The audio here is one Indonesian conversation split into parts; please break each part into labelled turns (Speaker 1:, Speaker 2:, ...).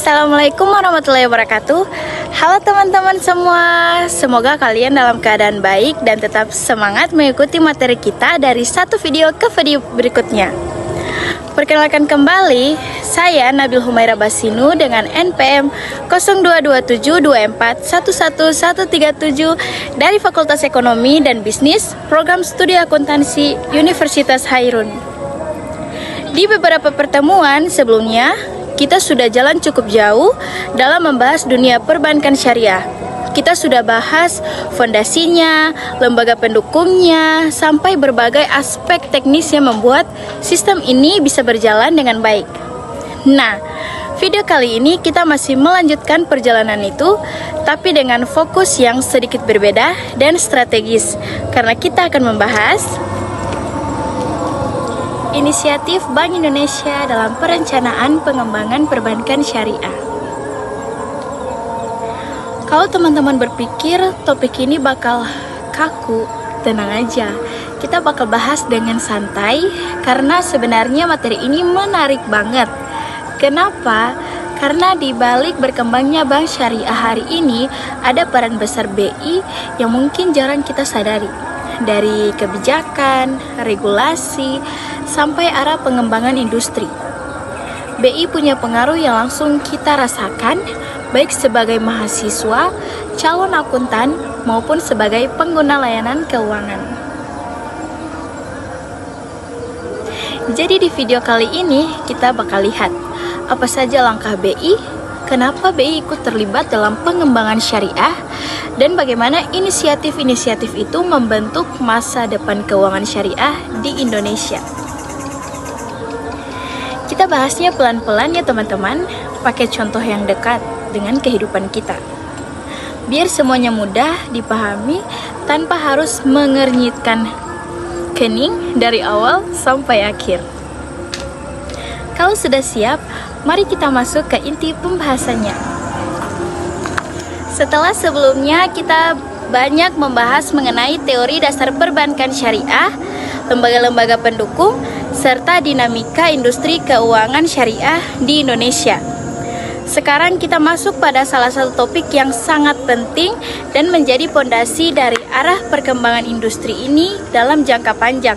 Speaker 1: Assalamualaikum warahmatullahi wabarakatuh. Halo teman-teman semua, semoga kalian dalam keadaan baik dan tetap semangat mengikuti materi kita dari satu video ke video berikutnya. Perkenalkan kembali, saya Nabil Humaira Basinu dengan NPM 022724111137 dari Fakultas Ekonomi dan Bisnis, Program Studi Akuntansi Universitas Hairun. Di beberapa pertemuan sebelumnya, kita sudah jalan cukup jauh dalam membahas dunia perbankan syariah. Kita sudah bahas fondasinya, lembaga pendukungnya, sampai berbagai aspek teknis yang membuat sistem ini bisa berjalan dengan baik. Nah, video kali ini kita masih melanjutkan perjalanan itu, tapi dengan fokus yang sedikit berbeda dan strategis, karena kita akan membahas inisiatif Bank Indonesia dalam perencanaan pengembangan perbankan syariah. Kalau teman-teman berpikir topik ini bakal kaku, tenang aja. Kita bakal bahas dengan santai karena sebenarnya materi ini menarik banget. Kenapa? Karena di balik berkembangnya bank syariah hari ini ada peran besar BI yang mungkin jarang kita sadari. Dari kebijakan, regulasi, sampai arah pengembangan industri. BI punya pengaruh yang langsung kita rasakan, baik sebagai mahasiswa, calon akuntan, maupun sebagai pengguna layanan keuangan. Jadi di video kali ini, kita bakal lihat apa saja langkah BI, kenapa BI ikut terlibat dalam pengembangan syariah, dan bagaimana inisiatif-inisiatif itu membentuk masa depan keuangan syariah di Indonesia. Kita bahasnya pelan-pelan ya teman-teman, pakai contoh yang dekat dengan kehidupan kita. Biar semuanya mudah dipahami tanpa harus mengernyitkan kening dari awal sampai akhir. Kalau sudah siap, mari kita masuk ke inti pembahasannya. Setelah sebelumnya kita banyak membahas mengenai teori dasar perbankan syariah, lembaga-lembaga pendukung, serta dinamika industri keuangan syariah di Indonesia. Sekarang kita masuk pada salah satu topik yang sangat penting dan menjadi pondasi dari arah perkembangan industri ini dalam jangka panjang,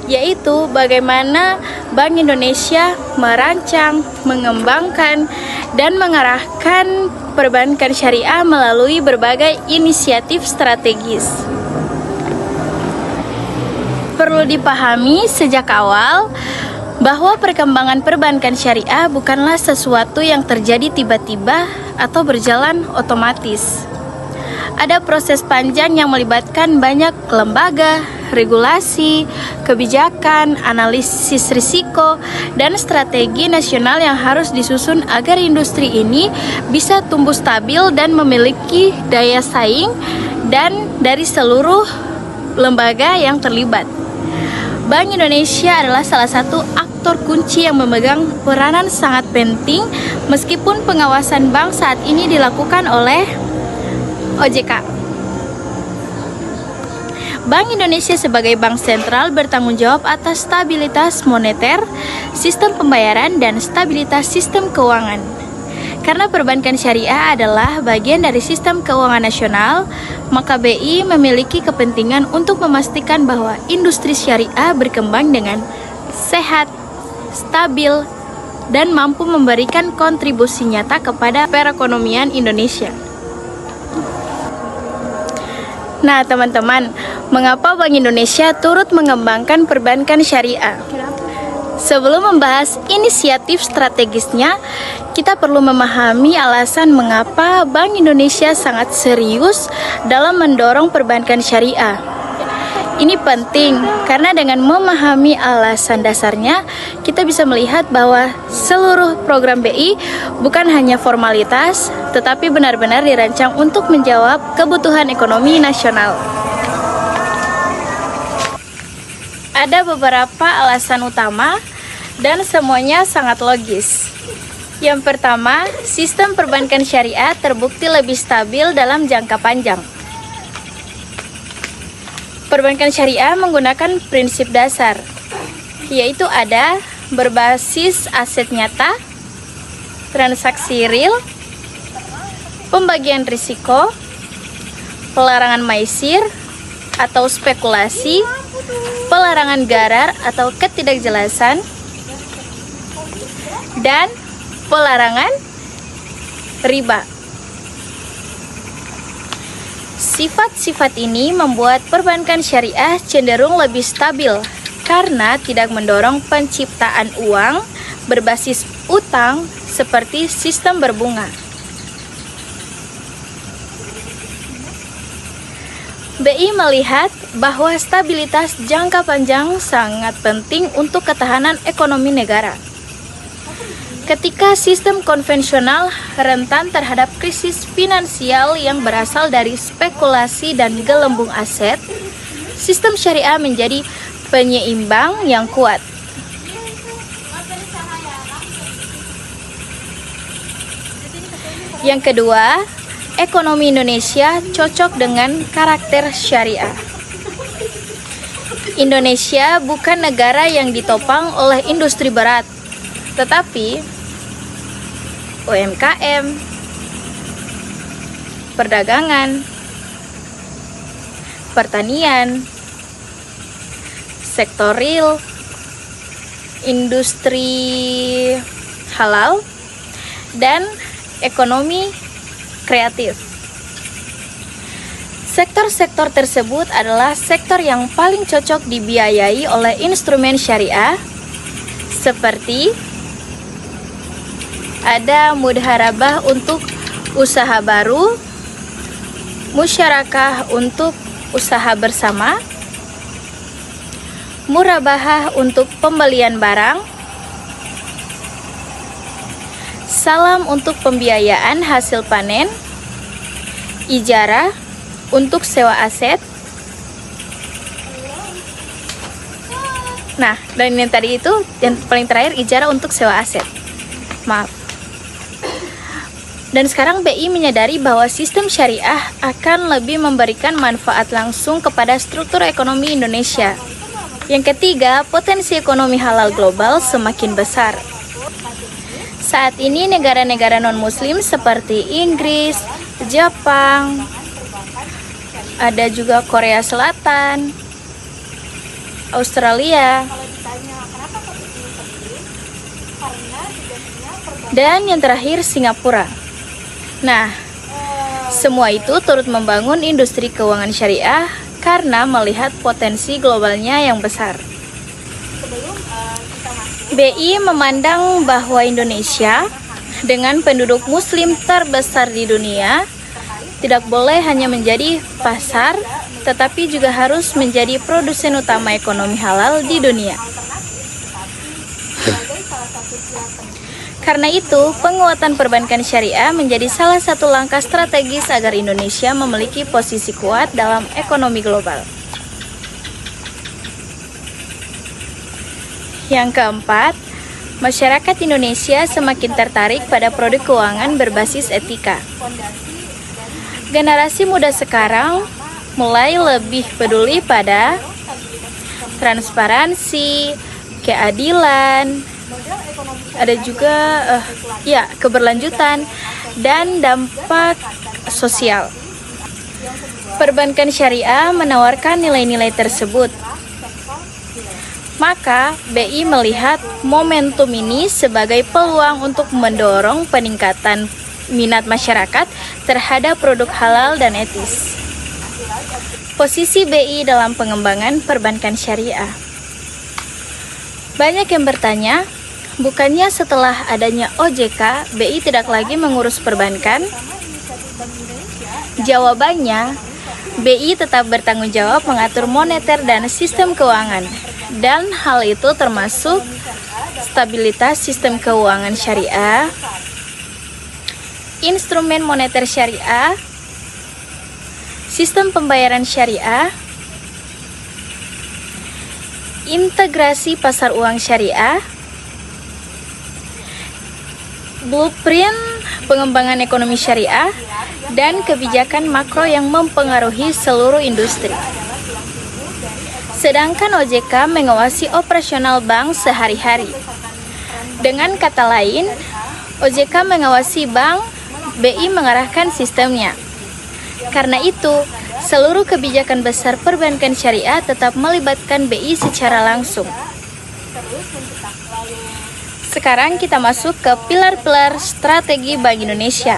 Speaker 1: yaitu bagaimana Bank Indonesia merancang, mengembangkan, dan mengarahkan perbankan syariah melalui berbagai inisiatif strategis. Perlu dipahami sejak awal bahwa perkembangan perbankan syariah bukanlah sesuatu yang terjadi tiba-tiba atau berjalan otomatis. Ada proses panjang yang melibatkan banyak lembaga, regulasi, kebijakan, analisis risiko, dan strategi nasional yang harus disusun agar industri ini bisa tumbuh stabil dan memiliki daya saing dan dari seluruh lembaga yang terlibat. Bank Indonesia adalah salah satu aktor kunci yang memegang peranan sangat penting meskipun pengawasan bank saat ini dilakukan oleh OJK. Bank Indonesia sebagai bank sentral bertanggung jawab atas stabilitas moneter, sistem pembayaran, dan stabilitas sistem keuangan. Karena perbankan syariah adalah bagian dari sistem keuangan nasional, maka BI memiliki kepentingan untuk memastikan bahwa industri syariah berkembang dengan sehat, stabil, dan mampu memberikan kontribusi nyata kepada perekonomian Indonesia. Nah teman-teman, mengapa Bank Indonesia turut mengembangkan perbankan syariah? Sebelum membahas inisiatif strategisnya, kita perlu memahami alasan mengapa Bank Indonesia sangat serius dalam mendorong perbankan syariah. Ini penting karena dengan memahami alasan dasarnya, kita bisa melihat bahwa seluruh program BI bukan hanya formalitas, tetapi benar-benar dirancang untuk menjawab kebutuhan ekonomi nasional. Ada beberapa alasan utama dan semuanya sangat logis. Yang pertama, sistem perbankan syariah terbukti lebih stabil dalam jangka panjang. Perbankan syariah menggunakan prinsip dasar, yaitu ada berbasis aset nyata, transaksi real, pembagian risiko, pelarangan maisir atau spekulasi, pelarangan garar atau ketidakjelasan, dan pelarangan riba. Sifat-sifat ini membuat perbankan syariah cenderung lebih stabil karena tidak mendorong penciptaan uang berbasis utang seperti sistem berbunga. BI melihat bahwa stabilitas jangka panjang sangat penting untuk ketahanan ekonomi negara. Ketika sistem konvensional rentan terhadap krisis finansial yang berasal dari spekulasi dan gelembung aset, sistem syariah menjadi penyeimbang yang kuat. Yang kedua, ekonomi Indonesia cocok dengan karakter syariah. Indonesia bukan negara yang ditopang oleh industri berat, tetapi UMKM, perdagangan, pertanian, sektor real, industri halal, dan ekonomi kreatif. Sektor-sektor tersebut adalah sektor yang paling cocok dibiayai oleh instrumen syariah seperti ada mudharabah untuk usaha baru, musyarakah untuk usaha bersama, murabahah untuk pembelian barang, salam untuk pembiayaan hasil panen, ijarah untuk sewa aset. Nah, dan yang tadi itu yang paling terakhir ijarah untuk sewa aset. Maaf. Dan sekarang BI menyadari bahwa sistem syariah akan lebih memberikan manfaat langsung kepada struktur ekonomi Indonesia. Yang ketiga, potensi ekonomi halal global semakin besar. Saat ini negara-negara non-muslim seperti Inggris, Jepang, ada juga Korea Selatan, Australia, dan yang terakhir Singapura. Nah, semua itu turut membangun industri keuangan syariah karena melihat potensi globalnya yang besar. BI memandang bahwa Indonesia dengan penduduk muslim terbesar di dunia tidak boleh hanya menjadi pasar, tetapi juga harus menjadi produsen utama ekonomi halal di dunia. Karena itu, penguatan perbankan syariah menjadi salah satu langkah strategis agar Indonesia memiliki posisi kuat dalam ekonomi global. Yang keempat, masyarakat Indonesia semakin tertarik pada produk keuangan berbasis etika. Generasi muda sekarang mulai lebih peduli pada transparansi, keadilan, ada juga keberlanjutan dan dampak sosial. Perbankan syariah menawarkan nilai-nilai tersebut. Maka BI melihat momentum ini sebagai peluang untuk mendorong peningkatan minat masyarakat terhadap produk halal dan etis. Posisi BI dalam pengembangan perbankan syariah. Banyak yang bertanya, bukannya setelah adanya OJK, BI tidak lagi mengurus perbankan? Jawabannya, BI tetap bertanggung jawab mengatur moneter dan sistem keuangan, dan hal itu termasuk stabilitas sistem keuangan syariah, instrumen moneter syariah, sistem pembayaran syariah, integrasi pasar uang syariah, blueprint pengembangan ekonomi syariah, dan kebijakan makro yang mempengaruhi seluruh industri. Sedangkan OJK mengawasi operasional bank sehari-hari. Dengan kata lain, OJK mengawasi bank, BI mengarahkan sistemnya. Karena itu, seluruh kebijakan besar perbankan syariah tetap melibatkan BI secara langsung. Sekarang kita masuk ke pilar-pilar strategi Bank Indonesia.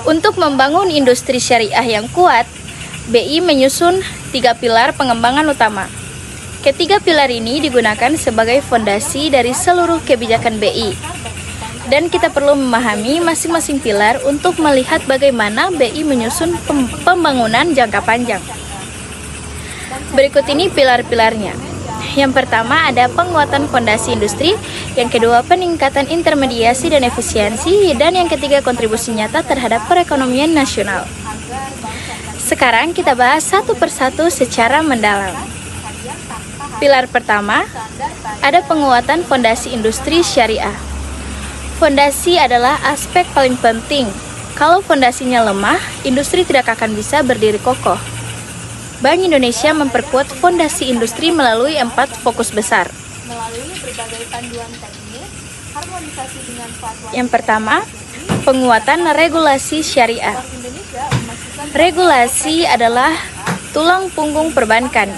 Speaker 1: Untuk membangun industri syariah yang kuat, BI menyusun 3 pilar pengembangan utama. Ketiga pilar ini digunakan sebagai fondasi dari seluruh kebijakan BI. Dan kita perlu memahami masing-masing pilar untuk melihat bagaimana BI menyusun pembangunan jangka panjang. Berikut ini pilar-pilarnya. Yang pertama ada penguatan fondasi industri, yang kedua peningkatan intermediasi dan efisiensi, dan yang ketiga kontribusi nyata terhadap perekonomian nasional. Sekarang kita bahas satu persatu secara mendalam. Pilar pertama, ada penguatan fondasi industri syariah. Fondasi adalah aspek paling penting. Kalau fondasinya lemah, industri tidak akan bisa berdiri kokoh. Bank Indonesia memperkuat fondasi industri melalui 4 fokus besar. Yang pertama, penguatan regulasi syariah. Regulasi adalah tulang punggung perbankan.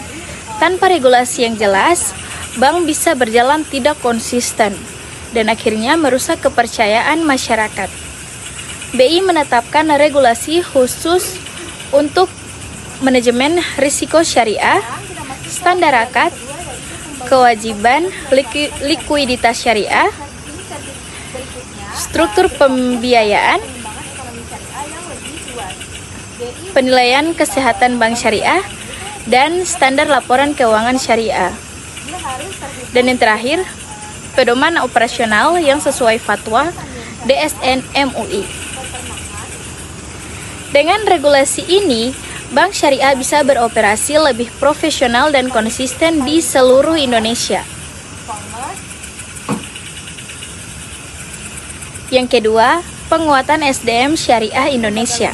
Speaker 1: Tanpa regulasi yang jelas, bank bisa berjalan tidak konsisten dan akhirnya merusak kepercayaan masyarakat. BI menetapkan regulasi khusus untuk manajemen risiko syariah, standar akad, kewajiban likuiditas syariah, struktur pembiayaan, penilaian kesehatan bank syariah, dan standar laporan keuangan syariah. Dan yang terakhir, pedoman operasional yang sesuai fatwa DSN MUI. Dengan regulasi ini, bank syariah bisa beroperasi lebih profesional dan konsisten di seluruh Indonesia. Yang kedua, penguatan SDM syariah Indonesia.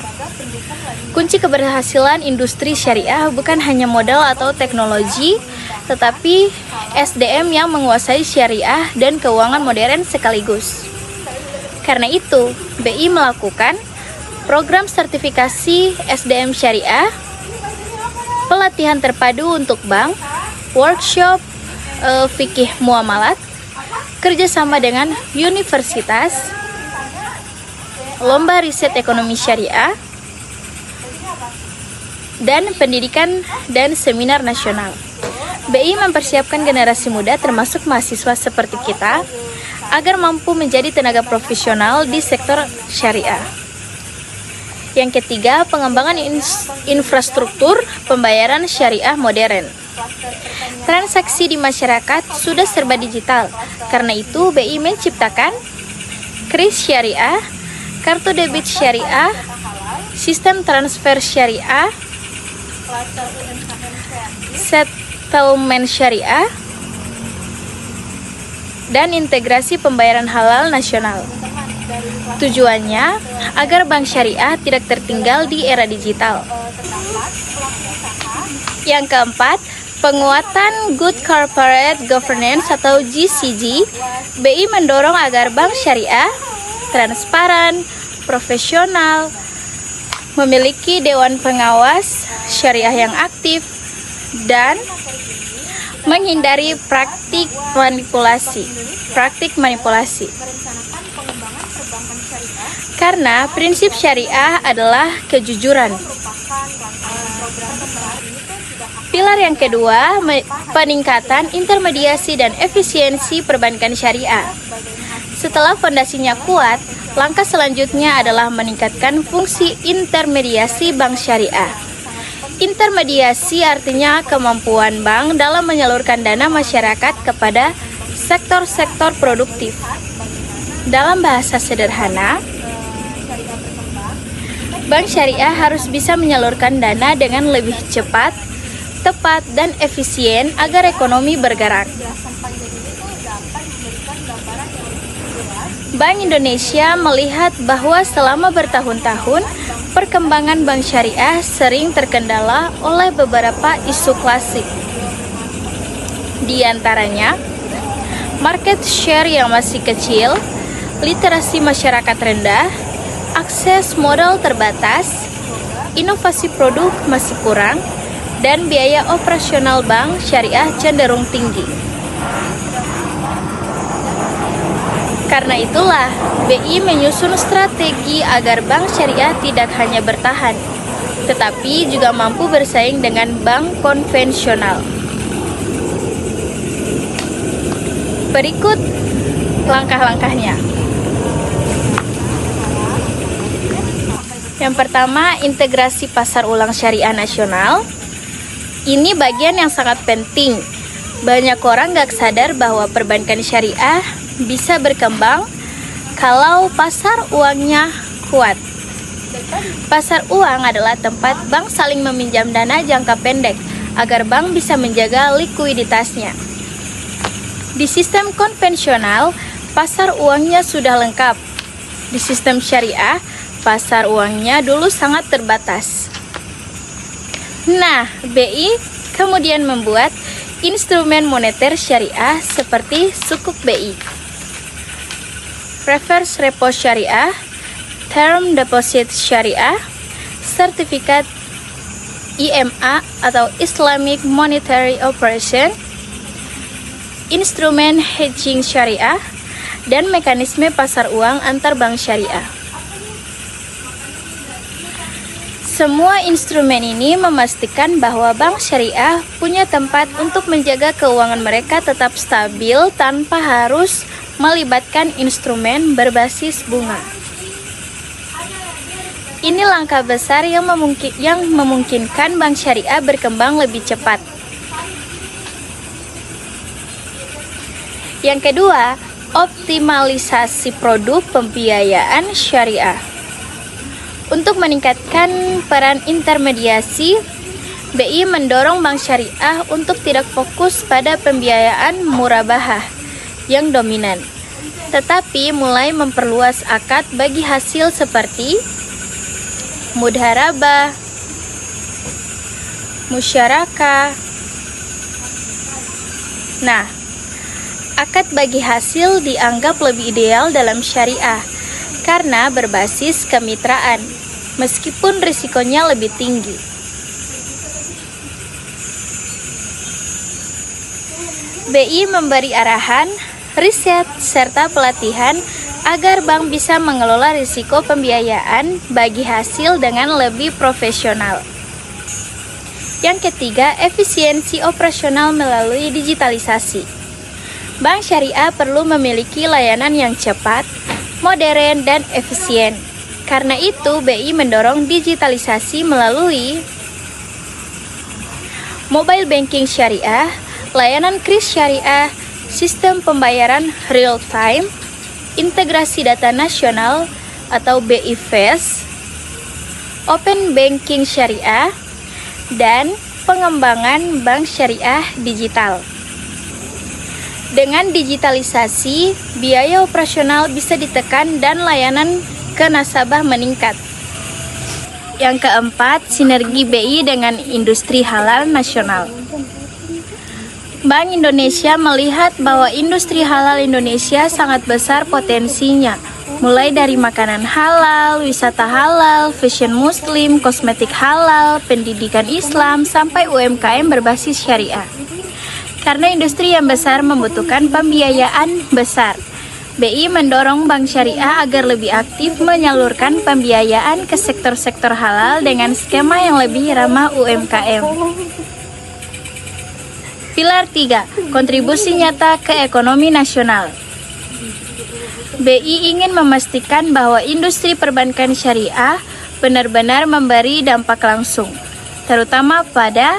Speaker 1: Kunci keberhasilan industri syariah bukan hanya modal atau teknologi, tetapi SDM yang menguasai syariah dan keuangan modern sekaligus. Karena itu, BI melakukan program sertifikasi SDM syariah, pelatihan terpadu untuk bank, workshop fikih muamalat, kerjasama dengan universitas, lomba riset ekonomi syariah, dan pendidikan dan seminar nasional. BI mempersiapkan generasi muda termasuk mahasiswa seperti kita agar mampu menjadi tenaga profesional di sektor syariah. Yang ketiga, pengembangan infrastruktur pembayaran syariah modern. Transaksi di masyarakat sudah serba digital. Karena itu, BI menciptakan KRIS syariah, kartu debit syariah, sistem transfer syariah, settlement syariah, dan integrasi pembayaran halal nasional. Tujuannya agar bank syariah tidak tertinggal di era digital. Yang keempat, penguatan Good Corporate Governance atau GCG. BI mendorong agar bank syariah transparan, profesional, memiliki dewan pengawas syariah yang aktif, dan menghindari praktik manipulasi. Karena prinsip syariah adalah kejujuran. Pilar yang kedua, peningkatan intermediasi dan efisiensi perbankan syariah. Setelah fondasinya kuat, langkah selanjutnya adalah meningkatkan fungsi intermediasi bank syariah. Intermediasi artinya kemampuan bank dalam menyalurkan dana masyarakat kepada sektor-sektor produktif. Dalam bahasa sederhana, bank syariah harus bisa menyalurkan dana dengan lebih cepat, tepat, dan efisien agar ekonomi bergerak. Bank Indonesia melihat bahwa selama bertahun-tahun, perkembangan bank syariah sering terkendala oleh beberapa isu klasik. Di antaranya, market share yang masih kecil, literasi masyarakat rendah, akses modal terbatas, inovasi produk masih kurang, dan biaya operasional bank syariah cenderung tinggi. Karena itulah, BI menyusun strategi agar bank syariah tidak hanya bertahan, tetapi juga mampu bersaing dengan bank konvensional. Berikut langkah-langkahnya. Yang pertama, integrasi pasar uang syariah nasional. Ini bagian yang sangat penting. Banyak orang gak sadar bahwa perbankan syariah bisa berkembang kalau pasar uangnya kuat. Pasar uang adalah tempat bank saling meminjam dana jangka pendek agar bank bisa menjaga likuiditasnya. Di sistem konvensional, pasar uangnya sudah lengkap. Di sistem syariah, pasar uangnya dulu sangat terbatas. Nah, BI kemudian membuat instrumen moneter syariah seperti sukuk BI, reverse repo syariah, term deposit syariah, sertifikat IMA atau Islamic Monetary Operation, instrumen hedging syariah, dan mekanisme pasar uang antar bank syariah. Semua instrumen ini memastikan bahwa bank syariah punya tempat untuk menjaga keuangan mereka tetap stabil tanpa harus melibatkan instrumen berbasis bunga. Ini langkah besar yang memungkinkan bank syariah berkembang lebih cepat. Yang kedua, optimalisasi produk pembiayaan syariah. Untuk meningkatkan peran intermediasi, BI mendorong bank syariah untuk tidak fokus pada pembiayaan murabahah yang dominan, tetapi mulai memperluas akad bagi hasil seperti mudharabah, musyarakah. Nah, akad bagi hasil dianggap lebih ideal dalam syariah karena berbasis kemitraan, meskipun risikonya lebih tinggi. BI memberi arahan, riset, serta pelatihan agar bank bisa mengelola risiko pembiayaan bagi hasil dengan lebih profesional. Yang ketiga, efisiensi operasional melalui digitalisasi. Bank syariah perlu memiliki layanan yang cepat, modern, dan efisien. Karena itu, BI mendorong digitalisasi melalui mobile banking syariah, layanan kris syariah, sistem pembayaran real time, integrasi data nasional atau BI FAS, open banking syariah, dan pengembangan bank syariah digital. Dengan digitalisasi, biaya operasional bisa ditekan dan layanan ke nasabah meningkat. Yang keempat, sinergi BI dengan industri halal nasional. Bank Indonesia melihat bahwa industri halal Indonesia sangat besar potensinya, mulai dari makanan halal, wisata halal, fashion muslim, kosmetik halal, pendidikan Islam, sampai UMKM berbasis syariah. Karena industri yang besar membutuhkan pembiayaan besar, BI mendorong bank syariah agar lebih aktif menyalurkan pembiayaan ke sektor-sektor halal dengan skema yang lebih ramah UMKM. Pilar 3, kontribusi nyata ke ekonomi nasional. BI ingin memastikan bahwa industri perbankan syariah benar-benar memberi dampak langsung, terutama pada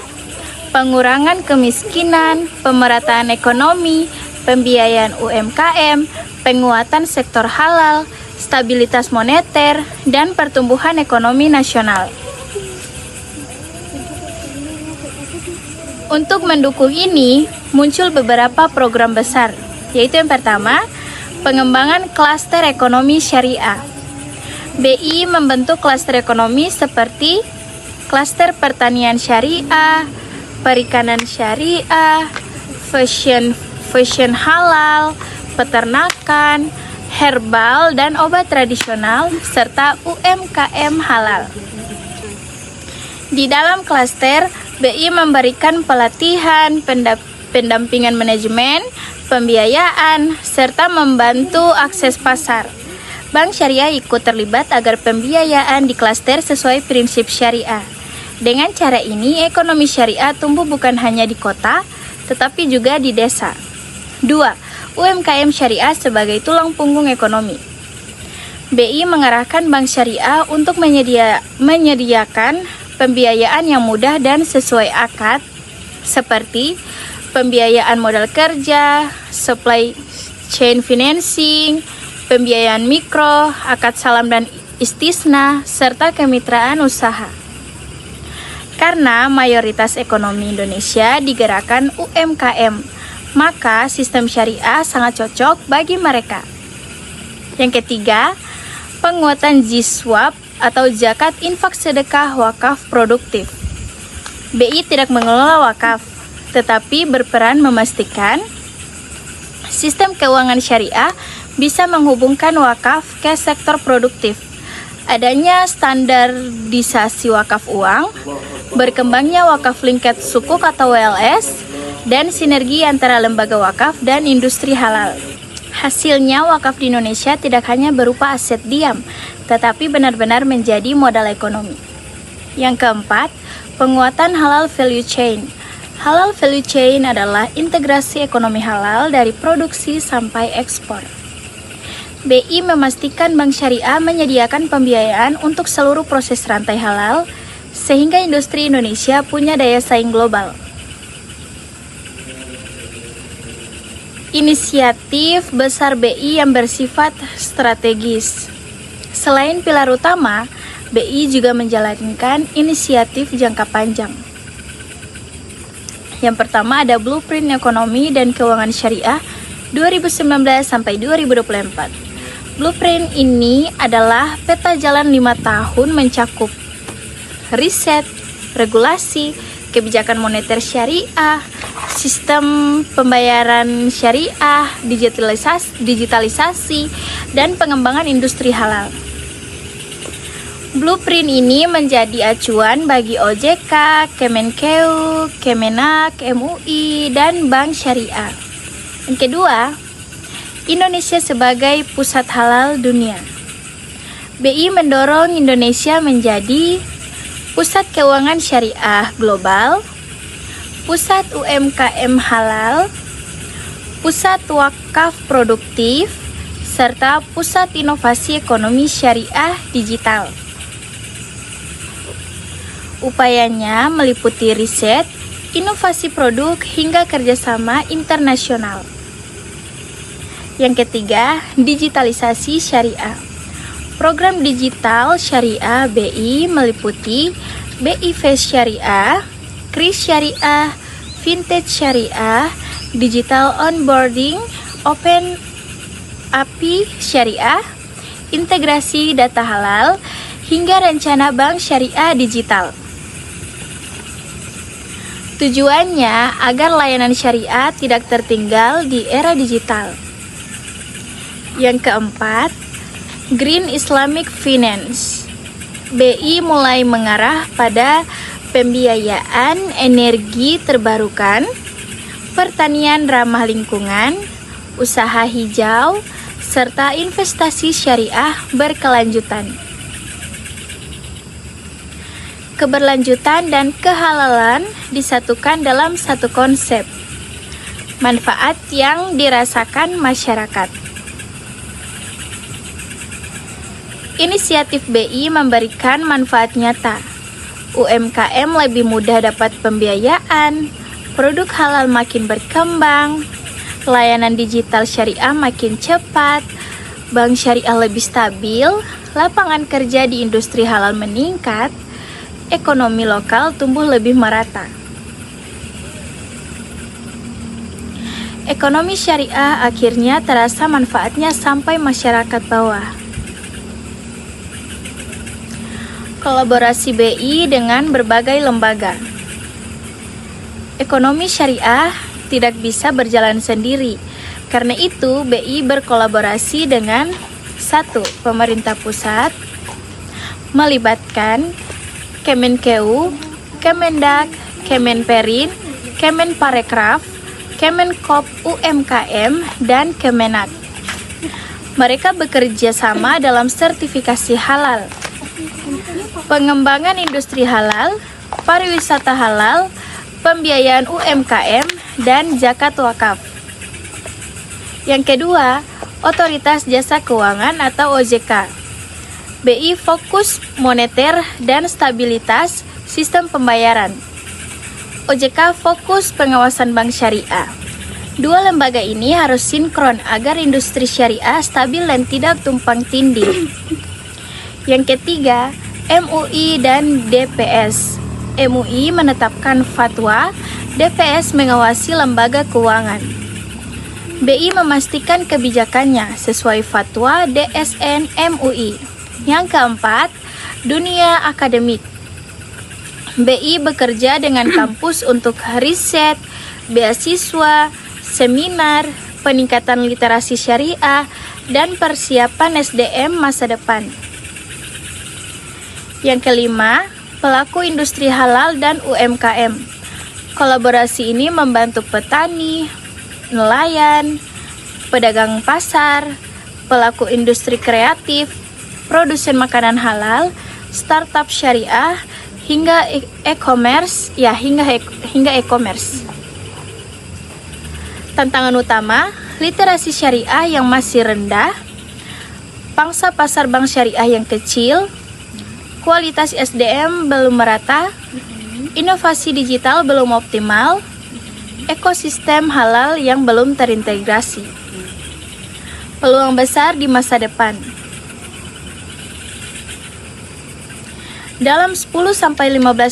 Speaker 1: pengurangan kemiskinan, pemerataan ekonomi, pembiayaan UMKM, penguatan sektor halal, stabilitas moneter, dan pertumbuhan ekonomi nasional. Untuk mendukung ini, muncul beberapa program besar, yaitu yang pertama, pengembangan klaster ekonomi syariah. BI membentuk klaster ekonomi seperti klaster pertanian syariah, perikanan syariah, fashion halal, peternakan, herbal dan obat tradisional, serta UMKM halal. Di dalam klaster, BI memberikan pelatihan, pendampingan manajemen, pembiayaan, serta membantu akses pasar. Bank Syariah ikut terlibat agar pembiayaan di klaster sesuai prinsip syariah. Dengan cara ini, ekonomi syariah tumbuh bukan hanya di kota, tetapi juga di desa. 2. UMKM syariah sebagai tulang punggung ekonomi. BI mengarahkan Bank Syariah untuk menyediakan pembiayaan yang mudah dan sesuai akad, seperti pembiayaan modal kerja, supply chain financing, pembiayaan mikro, akad salam dan istisna, serta kemitraan usaha. Karena mayoritas ekonomi Indonesia digerakkan UMKM, maka sistem syariah sangat cocok bagi mereka. Yang ketiga, penguatan ZISWAP atau zakat infak sedekah wakaf produktif. BI tidak mengelola wakaf, tetapi berperan memastikan sistem keuangan syariah bisa menghubungkan wakaf ke sektor produktif. Adanya standarisasi wakaf uang, berkembangnya wakaf lingkar sukuk atau WLS, dan sinergi antara lembaga wakaf dan industri halal. Hasilnya, wakaf di Indonesia tidak hanya berupa aset diam, tetapi benar-benar menjadi modal ekonomi. Yang keempat, penguatan halal value chain. Halal value chain adalah integrasi ekonomi halal dari produksi sampai ekspor. BI memastikan Bank Syariah menyediakan pembiayaan untuk seluruh proses rantai halal, sehingga industri Indonesia punya daya saing global. Inisiatif besar BI yang bersifat strategis. Selain pilar utama, BI juga menjalankan inisiatif jangka panjang. Yang pertama ada Blueprint Ekonomi dan Keuangan Syariah 2019 sampai 2024. Blueprint ini adalah peta jalan 5 tahun mencakup riset, regulasi, kebijakan moneter syariah, sistem pembayaran syariah, digitalisasi, dan pengembangan industri halal. Blueprint ini menjadi acuan bagi OJK, Kemenkeu, Kemenak, MUI, dan Bank Syariah. Yang kedua, Indonesia sebagai pusat halal dunia. BI mendorong Indonesia menjadi pusat keuangan syariah global, pusat UMKM halal, pusat wakaf produktif, serta pusat inovasi ekonomi syariah digital. Upayanya meliputi riset, inovasi produk, hingga kerjasama internasional. Yang ketiga, digitalisasi syariah. Program digital syariah BI meliputi BI Fast Syariah, Kris Syariah, Vintage Syariah, Digital Onboarding, Open API Syariah, integrasi data halal, hingga rencana bank syariah digital. Tujuannya agar layanan syariah tidak tertinggal di era digital. Yang keempat, Green Islamic Finance. BI mulai mengarah pada pembiayaan energi terbarukan, pertanian ramah lingkungan, usaha hijau, serta investasi syariah berkelanjutan. Keberlanjutan dan kehalalan disatukan dalam satu konsep, manfaat yang dirasakan masyarakat. Inisiatif BI memberikan manfaat nyata. UMKM lebih mudah dapat pembiayaan, produk halal makin berkembang, layanan digital syariah makin cepat, bank syariah lebih stabil, lapangan kerja di industri halal meningkat, ekonomi lokal tumbuh lebih merata. Ekonomi syariah akhirnya terasa manfaatnya sampai masyarakat bawah. Kolaborasi BI dengan berbagai lembaga. Ekonomi syariah tidak bisa berjalan sendiri Karena itu, BI berkolaborasi dengan 1. Pemerintah pusat melibatkan Kemenkeu, Kemendak, Kemenperin, Kemenparekraf, Kemenkop UMKM, dan Kemenak. Mereka bekerja sama dalam sertifikasi halal, pengembangan industri halal, pariwisata halal, pembiayaan UMKM, dan zakat wakaf. Yang kedua, Otoritas Jasa Keuangan atau OJK. BI fokus moneter dan stabilitas sistem pembayaran. OJK fokus pengawasan bank syariah. Dua lembaga ini harus sinkron agar industri syariah stabil dan tidak tumpang tindih. Yang ketiga, MUI dan DPS. MUI menetapkan fatwa, DPS mengawasi lembaga keuangan. BI memastikan kebijakannya sesuai fatwa DSN MUI. Yang keempat, dunia akademik. BI bekerja dengan kampus untuk riset, beasiswa, seminar, peningkatan literasi syariah, dan persiapan SDM masa depan. Yang kelima, pelaku industri halal dan UMKM. Kolaborasi ini membantu petani, nelayan, pedagang pasar, pelaku industri kreatif, produsen makanan halal, startup syariah, hingga e-commerce, hingga e-commerce. Tantangan utama, literasi syariah yang masih rendah, pangsa pasar bank syariah yang kecil, kualitas SDM belum merata, inovasi digital belum optimal, ekosistem halal yang belum terintegrasi. Peluang besar di masa depan. Dalam 10-15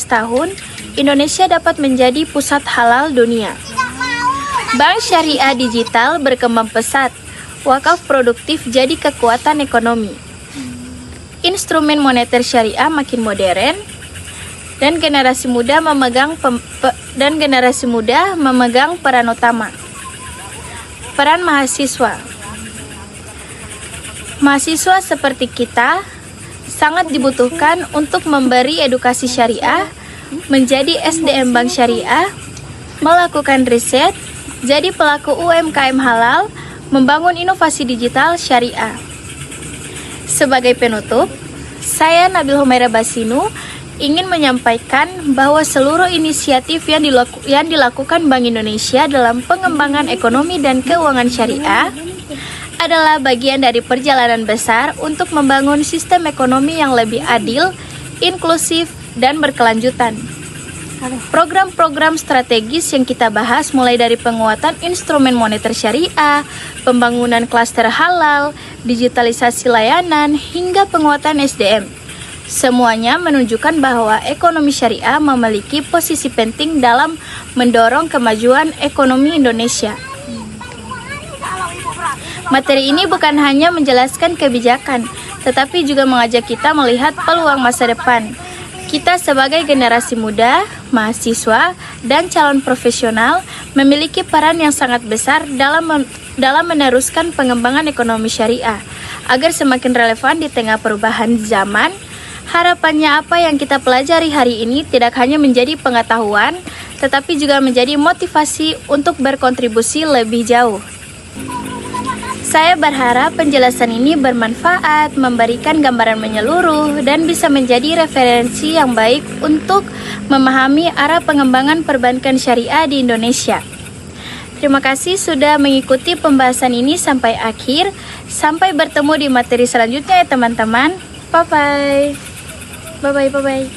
Speaker 1: tahun, Indonesia dapat menjadi pusat halal dunia. Bank syariah digital berkembang pesat, wakaf produktif jadi kekuatan ekonomi. Instrumen moneter syariah makin modern, dan generasi muda memegang peran utama. Peran mahasiswa. Mahasiswa seperti kita sangat dibutuhkan untuk memberi edukasi syariah, menjadi SDM bank syariah, melakukan riset, jadi pelaku UMKM halal, membangun inovasi digital syariah. Sebagai penutup, saya Nabil Humaira Basinu ingin menyampaikan bahwa seluruh inisiatif yang dilakukan Bank Indonesia dalam pengembangan ekonomi dan keuangan syariah adalah bagian dari perjalanan besar untuk membangun sistem ekonomi yang lebih adil, inklusif, dan berkelanjutan. Program-program strategis yang kita bahas mulai dari penguatan instrumen moneter syariah, pembangunan klaster halal, digitalisasi layanan, hingga penguatan SDM. Semuanya menunjukkan bahwa ekonomi syariah memiliki posisi penting dalam mendorong kemajuan ekonomi Indonesia. Materi ini bukan hanya menjelaskan kebijakan, tetapi juga mengajak kita melihat peluang masa depan. Kita sebagai generasi muda, mahasiswa, dan calon profesional memiliki peran yang sangat besar dalam meneruskan pengembangan ekonomi syariah agar semakin relevan di tengah perubahan zaman. Harapannya apa yang kita pelajari hari ini tidak hanya menjadi pengetahuan, tetapi juga menjadi motivasi untuk berkontribusi lebih jauh. Saya berharap penjelasan ini bermanfaat, memberikan gambaran menyeluruh, dan bisa menjadi referensi yang baik untuk memahami arah pengembangan perbankan syariah di Indonesia. Terima kasih sudah mengikuti pembahasan ini sampai akhir. Sampai bertemu di materi selanjutnya ya teman-teman. Bye-bye. Bye-bye.